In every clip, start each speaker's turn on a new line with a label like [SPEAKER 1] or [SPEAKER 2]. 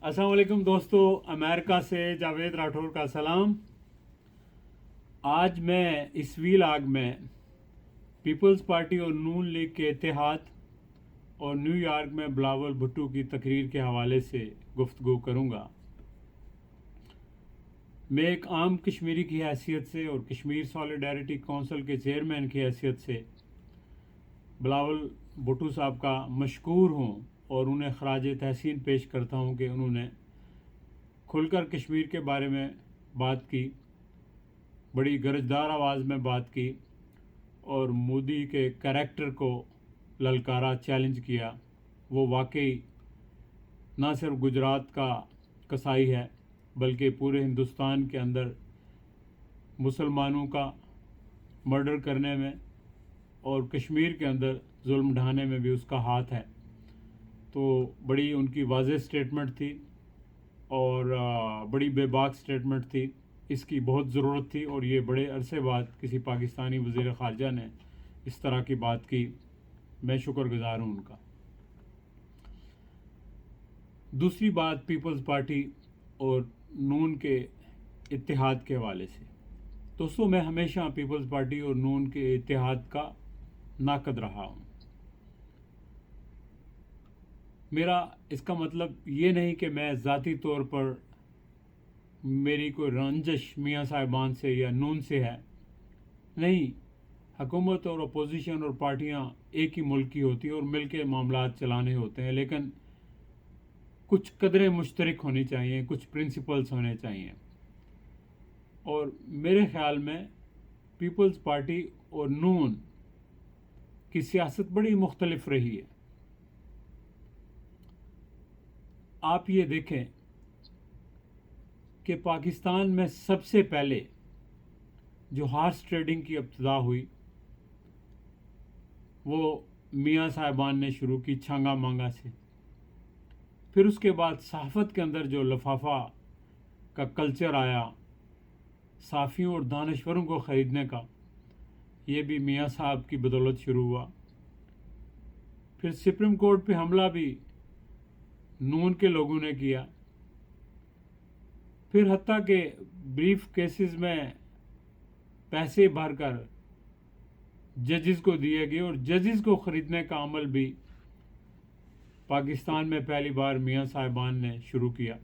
[SPEAKER 1] अस्सलाम वालेकुम दोस्तों, अमेरिका से जावेद राठौर का सलाम। आज मैं इस वीलॉग में पीपल्स पार्टी और नून लीग के इत्तेहाद और न्यूयॉर्क में बिलावल भुट्टो की तकरीर के हवाले से गुफ्तगू करूँगा। मैं एक आम कश्मीरी की हैसियत से और कश्मीर सॉलिडारिटी काउंसिल के चेयरमैन की हैसियत से बिलावल भुट्टो साहब का मशकूर हूँ और उन्हें खराज तहसीन पेश करता हूँ कि उन्होंने खुलकर कश्मीर के बारे में बात की, बड़ी गरजदार आवाज़ में बात की और मोदी के कैरेक्टर को ललकारा, चैलेंज किया। वो वाकई ना सिर्फ गुजरात का कसाई है बल्कि पूरे हिंदुस्तान के अंदर मुसलमानों का मर्डर करने में और कश्मीर के अंदर जुल्म ढाने में भी उसका हाथ है। तो बड़ी उनकी वाज़ेह स्टेटमेंट थी और बड़ी बेबाक स्टेटमेंट थी। इसकी बहुत ज़रूरत थी और ये बड़े अरसे बाद किसी पाकिस्तानी वज़ीर ख़ारजा ने इस तरह की बात की। मैं शुक्रगुज़ार हूँ उनका। दूसरी बात पीपल्स पार्टी और नून के इत्तेहाद के हवाले से। दोस्तों, मैं हमेशा पीपल्स पार्टी और नून के इत्तेहाद का नाक़द रहा हूँ। मेरा इसका मतलब ये नहीं कि मैं ज़ाती तौर पर मेरी कोई रंजिश मियाँ साहिबान से या नून से है। नहीं, हुकूमत और अपोजिशन और पार्टियाँ एक ही मुल्क की होती हैं और मिल के मामलात चलाने होते हैं, लेकिन कुछ कदरें मुश्तरक होनी चाहिए, कुछ प्रिंसिपल्स होने चाहिए। और मेरे ख़्याल में पीपल्स पार्टी और नून की सियासत बड़ी मुख्तलिफ रही है। आप ये देखें कि पाकिस्तान में सबसे पहले जो हॉर्स ट्रेडिंग की इब्तिदा हुई वो मियाँ साहिबान ने शुरू की छांगा मांगा से। फिर उसके बाद सहाफ़त के अंदर जो लफाफा का कल्चर आया, साफ़ियों और दानश्वरों को ख़रीदने का, ये भी मियाँ साहब की बदौलत शुरू हुआ। फिर सुप्रीम कोर्ट पे हमला भी नून के लोगों ने किया। फिर हत्ता के ब्रीफ केसेस में पैसे भरकर जजेस को दिए गए और जजेस को ख़रीदने का अमल भी पाकिस्तान में पहली बार मियाँ साहिबान ने शुरू किया।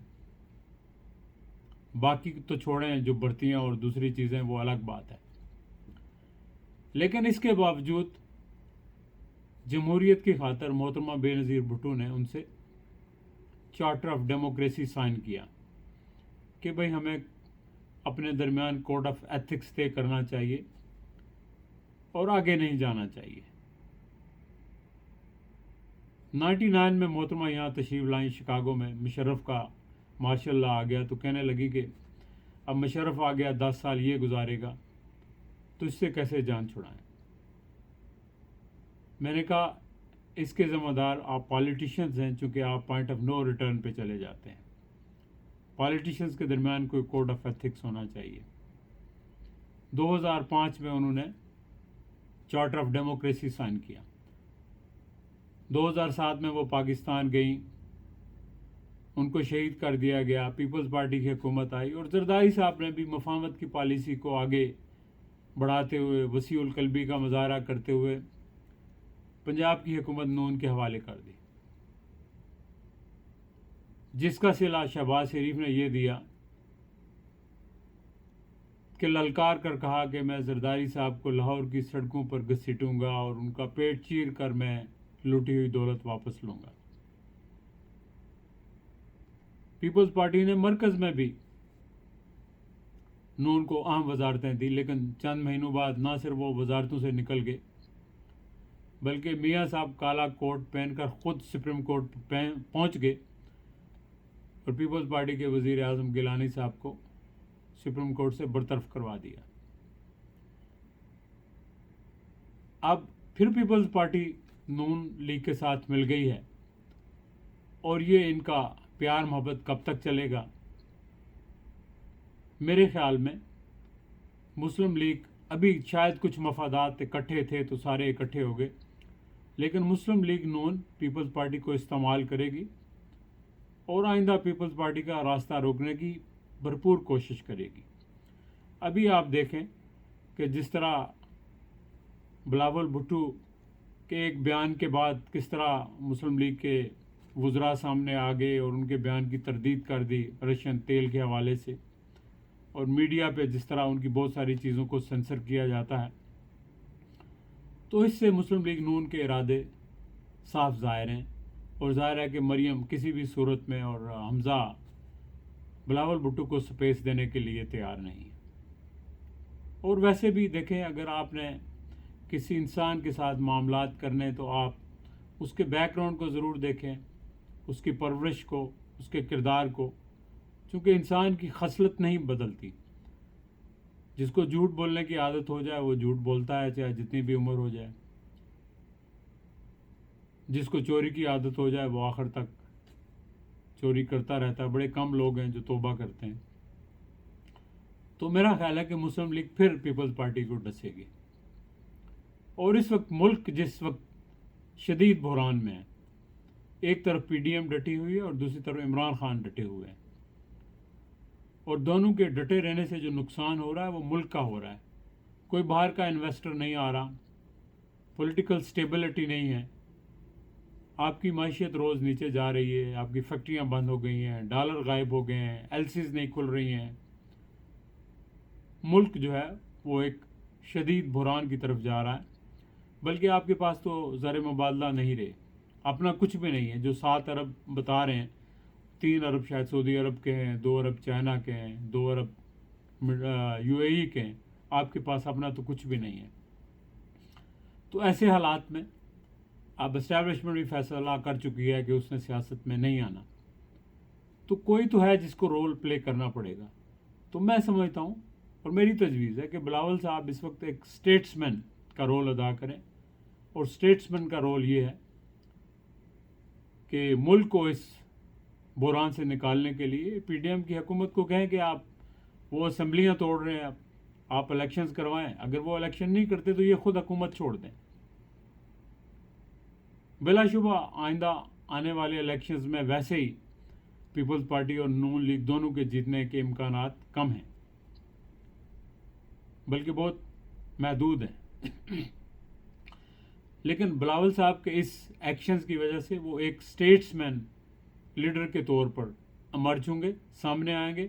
[SPEAKER 1] बाकी तो छोड़ें, जो भर्तियाँ और दूसरी चीज़ें वो अलग बात है। लेकिन इसके बावजूद जमहूरियत की खातर मोहतरमा बेनज़ीर भुट्टो ने उनसे चार्टर ऑफ डेमोक्रेसी साइन किया कि भाई हमें अपने दरमियान कोड ऑफ एथिक्स तय करना चाहिए और आगे नहीं जाना चाहिए। 99 में मोहतरमा यहाँ तशरीफ़ लाई शिकागो में। मुशर्रफ का मार्शल लॉ आ गया तो कहने लगी कि अब मुशर्रफ आ गया, 10 साल ये गुजारेगा तो इससे कैसे जान छुड़ाएं। मैंने कहा इसके ज़िम्मेदार आप पॉलिटिशियंस हैं, चूँकि आप पॉइंट ऑफ नो रिटर्न पे चले जाते हैं। पॉलिटिशियंस के दरमियान कोई कोड ऑफ एथिक्स होना चाहिए। 2005 में उन्होंने चार्टर ऑफ डेमोक्रेसी साइन किया। 2007 में वो पाकिस्तान गई, उनको शहीद कर दिया गया। पीपल्स पार्टी की हुकूमत आई और जरदारी साहब ने भी मफाहमत की पॉलिसी को आगे बढ़ाते हुए, वसीउल कल्बी का मुजाहरा करते हुए पंजाब की हुकूमत नून के हवाले कर दी, जिसका सिला शहबाज शरीफ ने यह दिया कि ललकार कर कहा कि मैं जरदारी साहब को लाहौर की सड़कों पर घसीटूंगा और उनका पेट चीर कर मैं लूटी हुई दौलत वापस लूंगा। पीपल्स पार्टी ने मरकज़ में भी नून को अहम वजारतें दी, लेकिन चंद महीनों बाद ना सिर्फ वो वजारतों से निकल गए बल्कि मियाँ साहब काला कोट पहनकर ख़ुद सुप्रीम कोर्ट पहुँच गए और पीपल्स पार्टी के वज़ीर आज़म गिलानी साहब को सुप्रीम कोर्ट से बरतरफ करवा दिया। अब फिर पीपल्स पार्टी नून लीग के साथ मिल गई है और ये इनका प्यार मोहब्बत कब तक चलेगा? मेरे ख़्याल में मुस्लिम लीग अभी शायद कुछ मफादात इकट्ठे थे तो सारे इकट्ठे हो गए, लेकिन मुस्लिम लीग नून पीपल्स पार्टी को इस्तेमाल करेगी اور آئندہ پیپلز پارٹی کا راستہ روکنے کی بھرپور کوشش کرے گی۔ ابھی آپ دیکھیں کہ جس طرح بلاول بھٹو کے ایک بیان کے بعد کس طرح مسلم لیگ کے وزراء سامنے آ گئے اور ان کے بیان کی تردید کر دی رشین تیل کے حوالے سے، اور میڈیا پہ جس طرح ان کی بہت ساری چیزوں کو سینسر کیا جاتا ہے، تو اس سے مسلم لیگ نون کے ارادے صاف ظاہر ہیں، اور ظاہر ہے کہ مریم کسی بھی صورت میں اور حمزہ بلاول بھٹو کو سپیس دینے کے لیے تیار نہیں ہے۔ اور ویسے بھی دیکھیں، اگر آپ نے کسی انسان کے ساتھ معاملات کرنے تو آپ اس کے بیک گراؤنڈ کو ضرور دیکھیں، اس کی پرورش کو، اس کے کردار کو، چونکہ انسان کی خصلت نہیں بدلتی۔ جس کو جھوٹ بولنے کی عادت ہو جائے وہ جھوٹ بولتا ہے، چاہے جتنی بھی عمر ہو جائے۔ جس کو چوری کی عادت ہو جائے وہ آخر تک چوری کرتا رہتا ہے۔ بڑے کم لوگ ہیں جو توبہ کرتے ہیں۔ تو میرا خیال ہے کہ مسلم لیگ پھر پیپلز پارٹی کو ڈسے گی، اور اس وقت ملک جس وقت شدید بحران میں ہے، ایک طرف پی ڈی ایم ڈٹی ہوئی ہے اور دوسری طرف عمران خان ڈٹے ہوئے ہیں، اور دونوں کے ڈٹے رہنے سے جو نقصان ہو رہا ہے وہ ملک کا ہو رہا ہے۔ کوئی باہر کا انویسٹر نہیں آ رہا، پولیٹیکل سٹیبلٹی نہیں ہے، آپ کی معیشت روز نیچے جا رہی ہے، آپ کی فیکٹریاں بند ہو گئی ہیں، ڈالر غائب ہو گئے ہیں، ایل سیز نہیں کھل رہی ہیں، ملک جو ہے وہ ایک شدید بحران کی طرف جا رہا ہے۔ بلکہ آپ کے پاس تو زر مبادلہ نہیں رہے، اپنا کچھ بھی نہیں ہے۔ جو 7 ارب بتا رہے ہیں، 3 ارب شاید سعودی عرب کے ہیں، 2 ارب چائنا کے ہیں، 2 ارب یو اے ای کے ہیں، آپ کے پاس اپنا تو کچھ بھی نہیں ہے۔ تو ایسے حالات میں اب اسٹیبلشمنٹ بھی فیصلہ کر چکی ہے کہ اس نے سیاست میں نہیں آنا، تو کوئی تو ہے جس کو رول پلے کرنا پڑے گا۔ تو میں سمجھتا ہوں اور میری تجویز ہے کہ بلاول صاحب اس وقت ایک اسٹیٹس مین کا رول ادا کریں، اور اسٹیٹس مین کا رول یہ ہے کہ ملک کو اس بحران سے نکالنے کے لیے پی ڈی ایم کی حکومت کو کہیں کہ آپ وہ اسمبلیاں توڑ رہے ہیں، آپ الیکشنز کروائیں۔ اگر وہ الیکشن نہیں کرتے تو یہ خود حکومت چھوڑ دیں۔ بلا شبہ آئندہ آنے والے الیکشنز میں ویسے ہی پیپلز پارٹی اور نون لیگ دونوں کے جیتنے کے امکانات کم ہیں، بلکہ بہت محدود ہیں۔ لیکن بلاول صاحب کے اس ایکشنز کی وجہ سے وہ ایک اسٹیٹس مین لیڈر کے طور پر امرج ہوں گے، سامنے آئیں گے،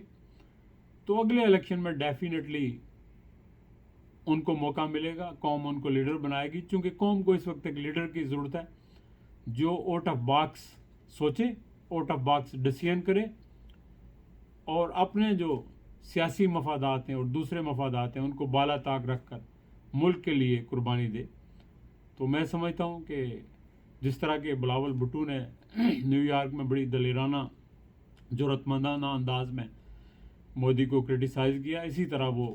[SPEAKER 1] تو اگلے الیکشن میں ڈیفینیٹلی ان کو موقع ملے گا، قوم ان کو لیڈر بنائے گی، چونکہ قوم کو اس وقت ایک لیڈر کی ضرورت ہے جو آؤٹ آف باکس سوچے، آؤٹ آف باکس ڈیسیژن کرے، اور اپنے جو سیاسی مفادات ہیں اور دوسرے مفادات ہیں ان کو بالا طاق رکھ کر ملک کے لیے قربانی دے۔ تو میں سمجھتا ہوں کہ جس طرح کے بلاول بھٹو نے نیو یارک میں بڑی دلیرانہ جرأت مندانہ انداز میں مودی کو کرٹیسائز کیا، اسی طرح وہ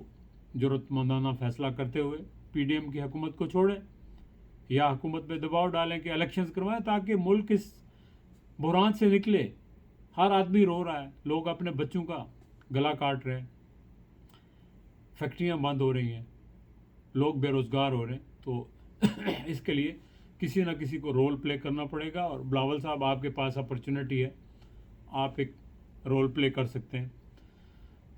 [SPEAKER 1] جرأت مندانہ فیصلہ کرتے ہوئے پی ڈی ایم کی حکومت کو چھوڑیں یا حکومت پہ دباؤ ڈالیں کہ الیکشنز کروائیں، تاکہ ملک اس بحران سے نکلے۔ ہر آدمی رو رہا ہے، لوگ اپنے بچوں کا گلا کاٹ رہے ہیں، فیکٹریاں بند ہو رہی ہیں، لوگ بے روزگار ہو رہے ہیں۔ تو اس کے لیے کسی نہ کسی کو رول پلے کرنا پڑے گا، اور بلاول صاحب آپ کے پاس اپرچونٹی ہے، آپ ایک رول پلے کر سکتے ہیں۔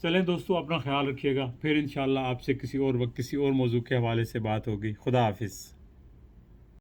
[SPEAKER 1] چلیں دوستو، اپنا خیال رکھیے گا، پھر انشاءاللہ آپ سے کسی اور وقت کسی اور موضوع کے حوالے سے بات ہوگی۔ خدا حافظ۔